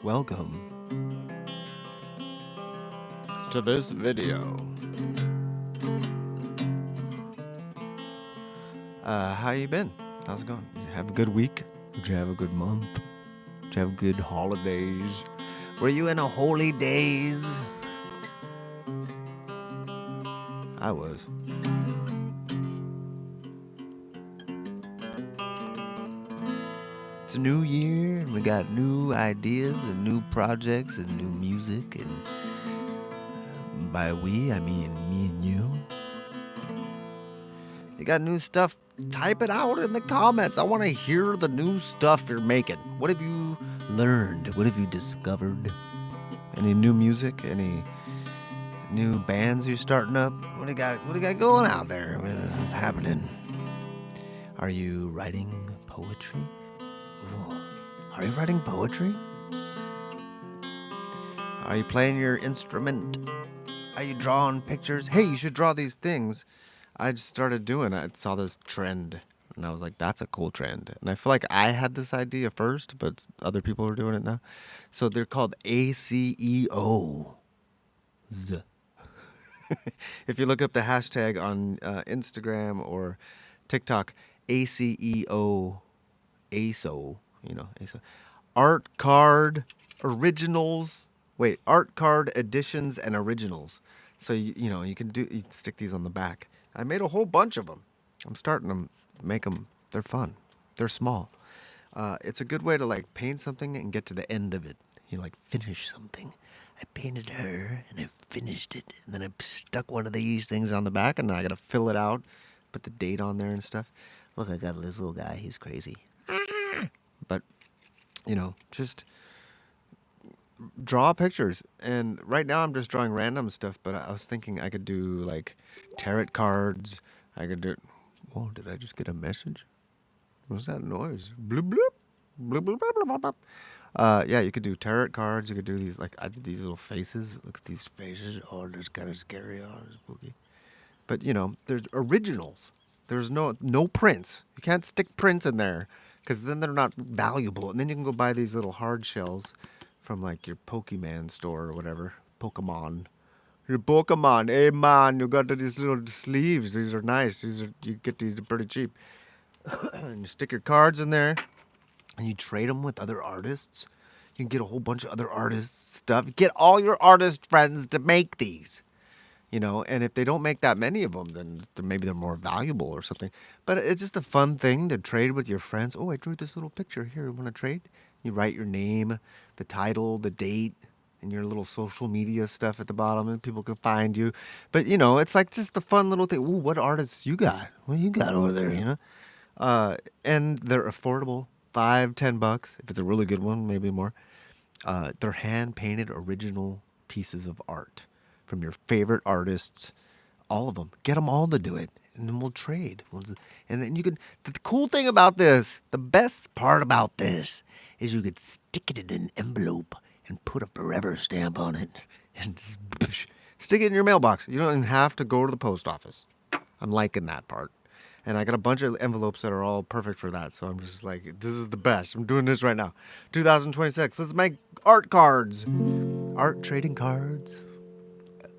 Welcome to this video. How you been? How's it going? Did you have a good week? Did you have a good month? Did you have good holidays? Were you in a holy days? I was. It's a new year and we got new ideas and new projects and new music, and by we I mean me and you. You got new stuff? Type it out in the comments. I want to hear the new stuff you're making. What have you learned? What have you discovered? Any new music? Any new bands you're starting up? What do you got going out there? What's happening? Are you writing poetry? Ooh. Are you writing poetry? Are you playing your instrument? Are you drawing pictures? Hey, you should draw these things. I just started doing it. I saw this trend, and I was like, that's a cool trend. And I feel like I had this idea first, but other people are doing it now. So they're called ACEO. If you look up the hashtag on Instagram or TikTok, ACEO, ACEO, ACEO. Art card originals. Wait, art card editions and originals. So, you can stick these on the back. I made a whole bunch of them. I'm starting to make them. They're fun. They're small. It's a good way to like paint something and get to the end of it. You like finish something. I painted her and I finished it. And then I stuck one of these things on the back, and now I got to fill it out, put the date on there and stuff. Look, I got this little guy. He's crazy. But, just draw pictures. And right now I'm just drawing random stuff, but I was thinking I could do like tarot cards. I could do. Whoa, did I just get a message? What's that noise? Bloop bloop. Bloop bloop bloop bloop bloop. Yeah, you could do tarot cards. You could do these, like I did these little faces. Look at these faces. Oh, that's kind of scary. Oh, spooky. But there's originals. There's no prints. You can't stick prints in there because then they're not valuable. And then you can go buy these little hard shells from like your Pokemon store or whatever. Pokemon. Your Pokemon. Hey man, you got these little sleeves. These are nice. You get these pretty cheap. And you stick your cards in there and you trade them with other artists. You can get a whole bunch of other artists' stuff. Get all your artist friends to make these. And if they don't make that many of them, then maybe they're more valuable or something. But it's just a fun thing to trade with your friends. Oh, I drew this little picture. Here, you want to trade? You write your name, the title, the date, and your little social media stuff at the bottom, and people can find you. But, it's like just a fun little thing. Ooh, what artists you got? What you got over there, And they're affordable, $5-10. If it's a really good one, maybe more. They're hand-painted original pieces of art from your favorite artists, all of them. Get them all to do it, and then we'll trade. And then you can. The cool thing about this, the best part about this, is you could stick it in an envelope and put a forever stamp on it, and just stick it in your mailbox. You don't even have to go to the post office. I'm liking that part. And I got a bunch of envelopes that are all perfect for that. So I'm just like, this is the best. I'm doing this right now. 2026. Let's make art cards. Art trading cards.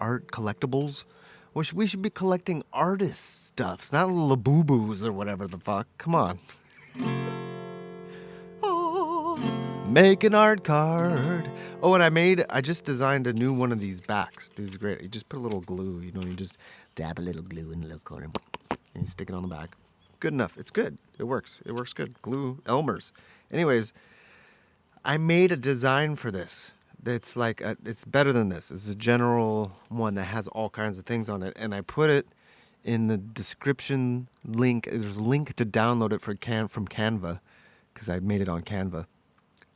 Art collectibles. We should be collecting artist stuffs, not Labubu's or whatever the fuck. Come on. Oh, make an art card. Oh, and I just designed a new one of these backs. These are great. You just put a little glue, you just dab a little glue in the little corner and you stick it on the back. Good enough. It's good. It works. It works good. Glue Elmer's. Anyways, I made a design for this. It's like it's better than this. It's a general one that has all kinds of things on it, and I put it in the description link. There's a link to download it from Canva, because I made it on Canva,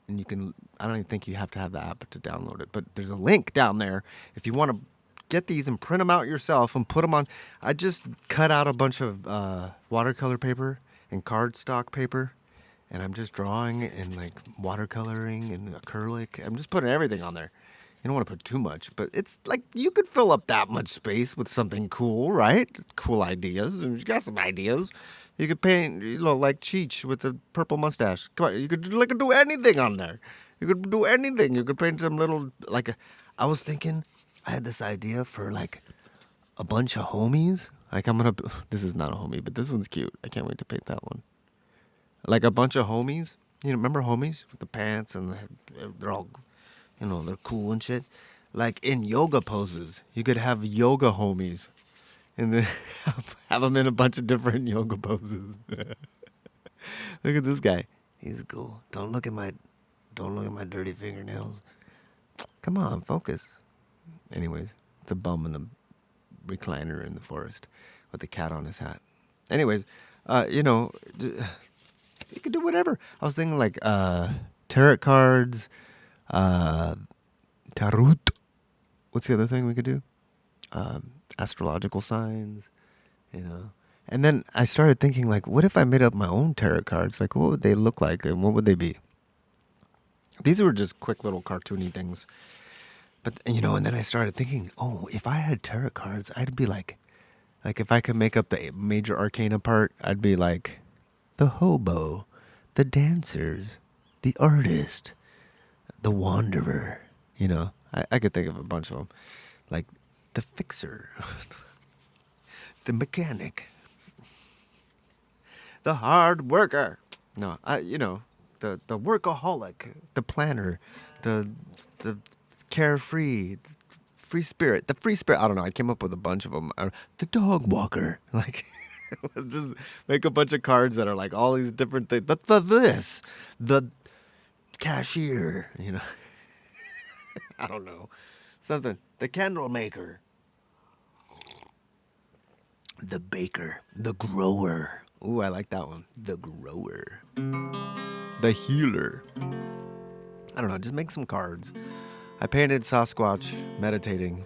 and you can. I don't even think you have to have the app to download it, but there's a link down there if you want to get these and print them out yourself and put them on. I just cut out a bunch of watercolor paper and cardstock paper. And I'm just drawing and like watercoloring and acrylic. I'm just putting everything on there. You don't want to put too much, but it's like you could fill up that much space with something cool, right? Cool ideas. You got some ideas. You could paint, like Cheech with the purple mustache. Come on, you could do anything on there. You could do anything. You could paint some little, I was thinking, I had this idea for like a bunch of homies. Like this is not a homie, but this one's cute. I can't wait to paint that one. Like a bunch of homies. Remember homies with the pants and they're all, they're cool and shit. Like in yoga poses, you could have yoga homies, and then have them in a bunch of different yoga poses. Look at this guy. He's cool. Don't look at my dirty fingernails. Come on, focus. Anyways, it's a bum in a recliner in the forest with a cat on his hat. Anyways, you could do whatever. I was thinking like tarot cards, tarot. What's the other thing we could do? Astrological signs, And then I started thinking, like, what if I made up my own tarot cards? Like, what would they look like and what would they be? These were just quick little cartoony things. But, and then I started thinking, oh, if I had tarot cards, I'd be like if I could make up the major arcana part, I'd be like the hobo, the dancers, the artist, the wanderer. I could think of a bunch of them. Like the fixer, the mechanic, the hard worker. No, the workaholic, the planner, the carefree, free spirit, the free spirit. I don't know. I came up with a bunch of them. The dog walker. Like, just make a bunch of cards that are like all these different things. The cashier, I don't know. Something. The candle maker. The baker. The grower. Ooh, I like that one. The grower. The healer. I don't know. Just make some cards. I painted Sasquatch meditating.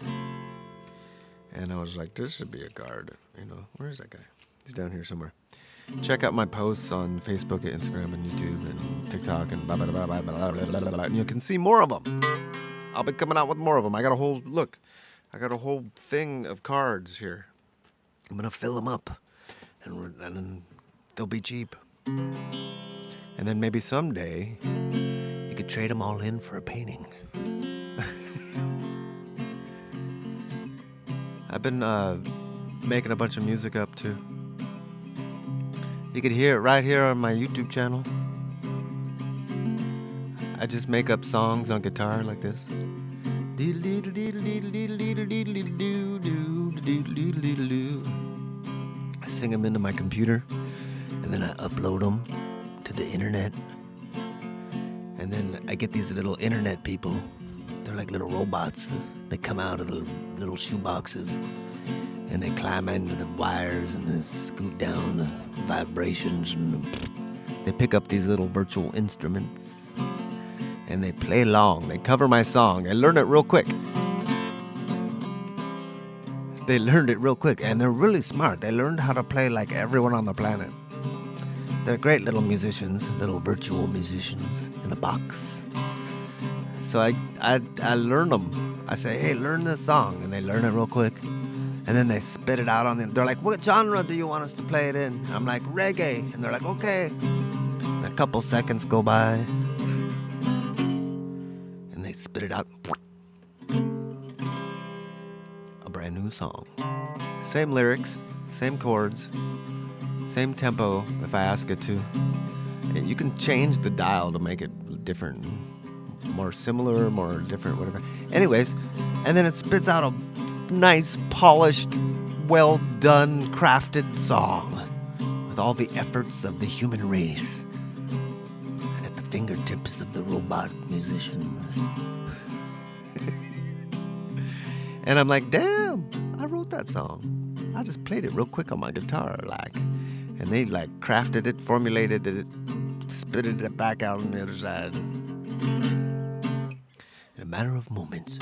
And I was like, this should be a card. Where is that guy? He's down here somewhere. Check out my posts on Facebook, and Instagram, and YouTube, and TikTok, and blah, blah, blah, blah, blah, blah, blah, blah, and you can see more of them. I'll be coming out with more of them. I got a whole thing of cards here. I'm going to fill them up, and then they'll be cheap. And then maybe someday, you could trade them all in for a painting. I've been making a bunch of music up, too. You could hear it right here on my YouTube channel. I just make up songs on guitar like this. I sing them into my computer, and then I upload them to the internet. And then I get these little internet people. They're like little robots. They come out of the little shoe boxes, and they climb into the wires and they scoot down the vibrations, and they pick up these little virtual instruments. And they play along. They cover my song. They learn it real quick. They learned it real quick. And they're really smart. They learned how to play like everyone on the planet. They're great little musicians. Little virtual musicians in a box. So I learn them. I say, hey, learn this song. And they learn it real quick. And then they spit it out on the... They're like, what genre do you want us to play it in? I'm like, reggae. And they're like, okay. And a couple seconds go by. They spit it out. A brand new song. Same lyrics, same chords, same tempo if I ask it to. And you can change the dial to make it different, more similar, more different, whatever. Anyways, and then it spits out a nice, polished, well done, crafted song with all the efforts of the human race. Fingertips of the robot musicians. And I'm like, damn, I wrote that song. I just played it real quick on my guitar, and they crafted it, formulated it, spitted it back out on the other side in a matter of moments.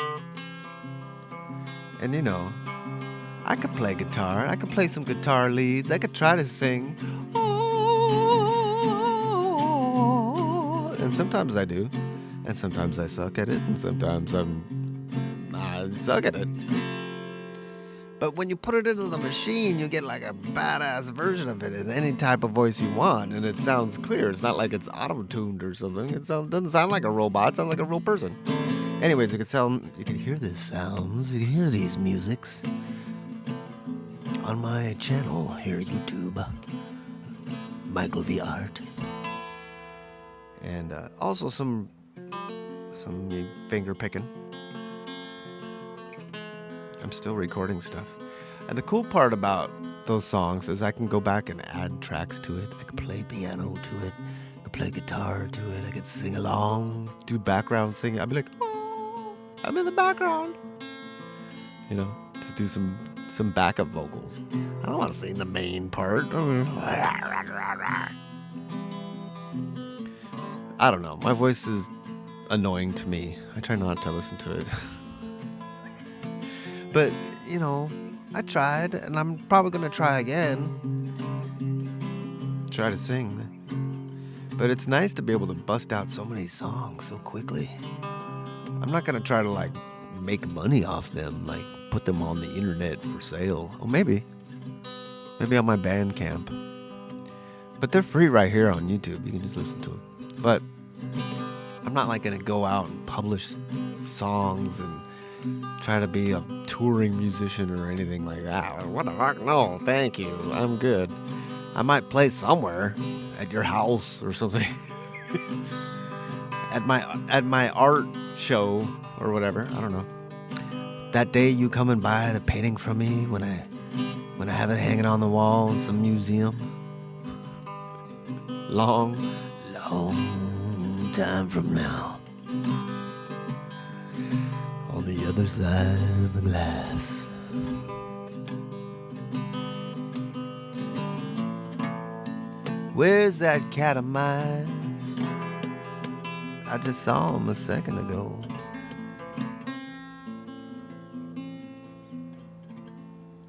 And I could play guitar. I could play some guitar leads. I could try to sing. And sometimes I do. And sometimes I suck at it. And sometimes I suck at it. But when you put it into the machine, you get like a badass version of it in any type of voice you want, and it sounds clear. It's not like it's auto-tuned or something. Doesn't sound like a robot. It sounds like a real person. Anyways, you can hear these sounds, you can hear these musics on my channel here at YouTube, Michael V Art, and also some finger picking. I'm still recording stuff. And the cool part about those songs is I can go back and add tracks to it. I can play piano to it. I can play guitar to it. I can sing along, do background singing. I'd be like, oh, I'm in the background. You know, just do some backup vocals. I don't want to sing the main part. I don't know. My voice is annoying to me. I try not to listen to it. But, you know, I tried, and I'm probably going to try again. Try to sing. But it's nice to be able to bust out so many songs so quickly. I'm not going to try to, like, make money off them, like, put them on the internet for sale. Or maybe on my Bandcamp. But they're free right here on YouTube. You can just listen to them. But I'm not, like, going to go out and publish songs and try to be a touring musician or anything like that. What the fuck? No, thank you. I'm good. I might play somewhere at your house or something. at my art show or whatever. I don't know. That day you coming by the painting from me when I have it hanging on the wall in some museum. Long time from now. On the other side of the glass. Where's that cat of mine? I just saw him a second ago.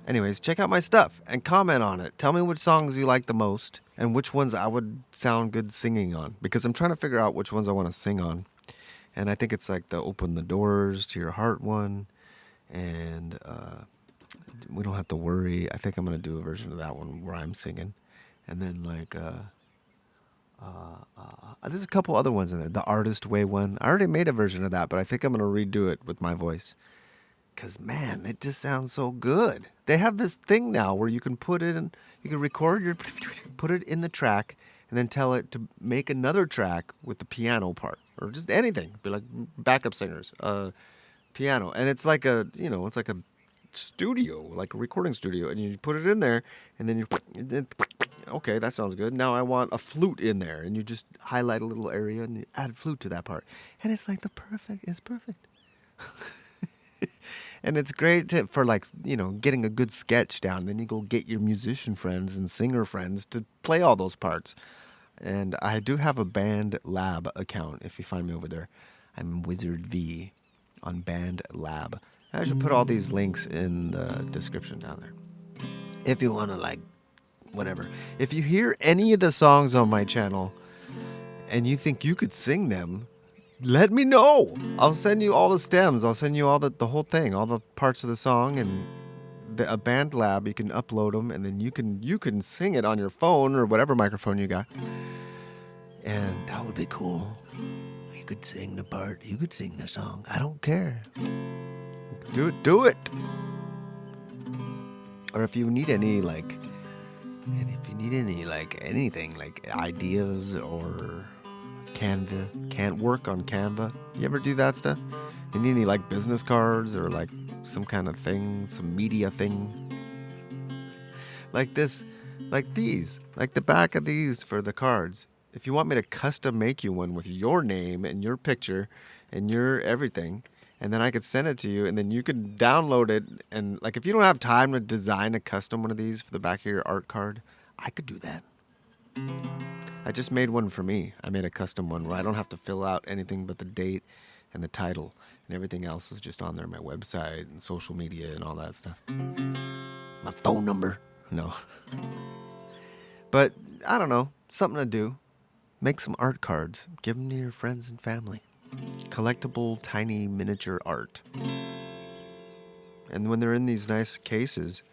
Anyways, check out my stuff and comment on it. Tell me which songs you like the most and which ones I would sound good singing on. Because I'm trying to figure out which ones I want to sing on. And I think it's like the Open the Doors to Your Heart one. And We Don't Have to Worry. I think I'm going to do a version of that one where I'm singing. And then like, there's a couple other ones in there. The Artist Way one. I already made a version of that, but I think I'm going to redo it with my voice. Because, man, it just sounds so good. They have this thing now where you can put it in, you can put it in the track and then tell it to make another track with the piano part. Or just anything. Be like backup singers. Piano. And it's like it's like a studio, like a recording studio. And you put it in there and then okay, that sounds good. Now I want a flute in there. And you just highlight a little area and you add flute to that part. And it's like it's perfect. And it's great for like, getting a good sketch down. Then you go get your musician friends and singer friends to play all those parts. And I do have a Band Lab account if you find me over there. I'm Wizard V on Band Lab. I should put all these links in the description down there. If you want to whatever. If you hear any of the songs on my channel and you think you could sing them, let me know. I'll send you all the stems. I'll send you all the whole thing, all the parts of the song, and a Band Lab. You can upload them, and then you can sing it on your phone or whatever microphone you got, and that would be cool. You could sing the part. You could sing the song. I don't care. Do it. Or if you need any anything like ideas or Canva, can't work on Canva. You ever do that stuff? You need any like business cards or like some kind of thing, some media thing? Like this, like these, like the back of these for the cards. If you want me to custom make you one with your name and your picture and your everything, and then I could send it to you and then you could download it. And like if you don't have time to design a custom one of these for the back of your art card, I could do that. I just made one for me. I made a custom one where I don't have to fill out anything but the date and the title, and everything else is just on there, my website and social media and all that stuff. My phone number. No. But I don't know, something to do. Make some art cards. Give them to your friends and family. Collectible, tiny miniature art. And when they're in these nice cases,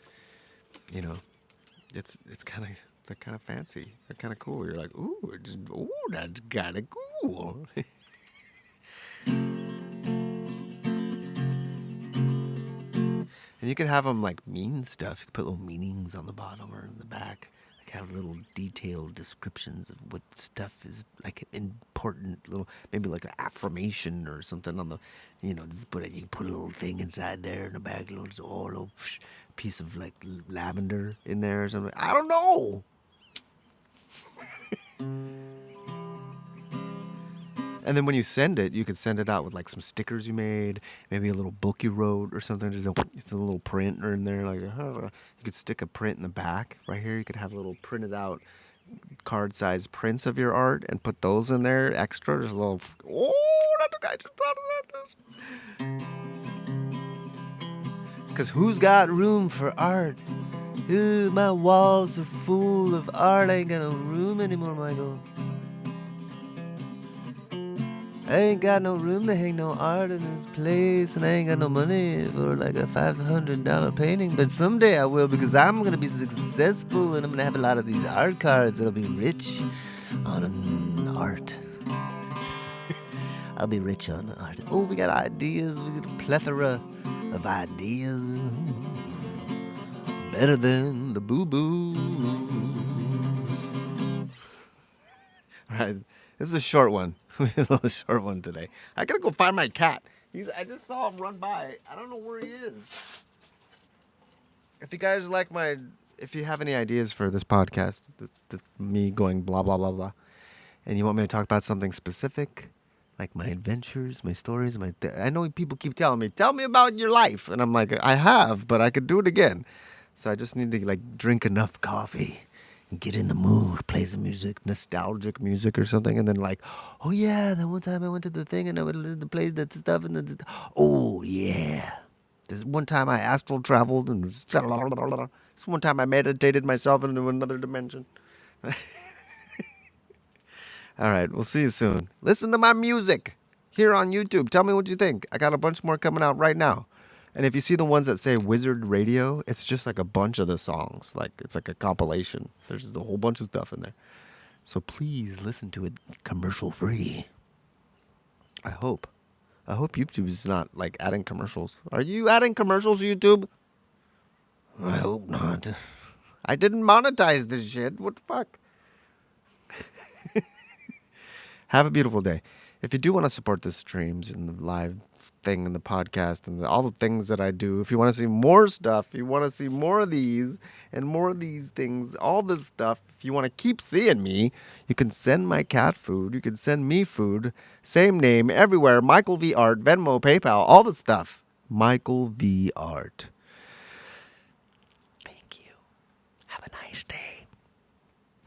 you know, it's kind of they're kind of fancy. They're kind of cool. You're like, ooh, that's kind of cool. And you can have them like mean stuff. You can put little meanings on the bottom or in the back. Like have little detailed descriptions of what stuff is like important. Little maybe like an affirmation or something on the, just you put a little thing inside there in the back, little piece of like lavender in there or something. I don't know. And then when you send it, you could send it out with like some stickers you made, maybe a little book you wrote or something. Just a little print or in there. Like you could stick a print in the back right here. You could have little printed out card-sized prints of your art and put those in there extra. Just a little. Oh, that's the guy just thought of that. Because who's got room for art? Ooh, my walls are full of art. I ain't got no room anymore, Michael. I ain't got no room to hang no art in this place, and I ain't got no money for like a $500 painting, but someday I will, because I'm gonna be successful and I'm gonna have a lot of these art cards and I'll be rich on art. I'll be rich on art. Oh, we got ideas. We got a plethora of ideas. Better than the boo-boo. All right, this is a short one. A little short one today. I gotta go find my cat. I just saw him run by. I don't know where he is. If you guys if you have any ideas for this podcast, me going blah blah blah blah, and you want me to talk about something specific, like my adventures, my stories, I know people keep telling me, tell me about your life, and I'm like, I have, but I could do it again. So I just need to like drink enough coffee. Get in the mood, play some music, nostalgic music or something, and then like, oh yeah, that one time I went to the thing and I went to play that stuff and oh yeah, this one time I astral traveled and this one time I meditated myself into another dimension. All right, we'll see you soon. Listen to my music here on YouTube. Tell me what you think. I got a bunch more coming out right now. And if you see the ones that say Wizard Radio, it's just like a bunch of the songs. Like it's like a compilation. There's just a whole bunch of stuff in there. So please listen to it commercial free. I hope. I hope YouTube is not like adding commercials. Are you adding commercials, YouTube? I hope not. I didn't monetize this shit. What the fuck? Have a beautiful day. If you do want to support the streams and the live thing and the podcast and all the things that I do, if you want to see more stuff, you want to see more of these and more of these things, all this stuff, if you want to keep seeing me, you can send my cat food. You can send me food. Same name everywhere. Michael V. Art, Venmo, PayPal, all the stuff. Michael V. Art. Thank you. Have a nice day.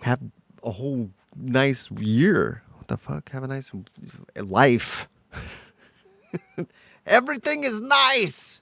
Have a whole nice year. What the fuck? Have a nice life. Everything is nice.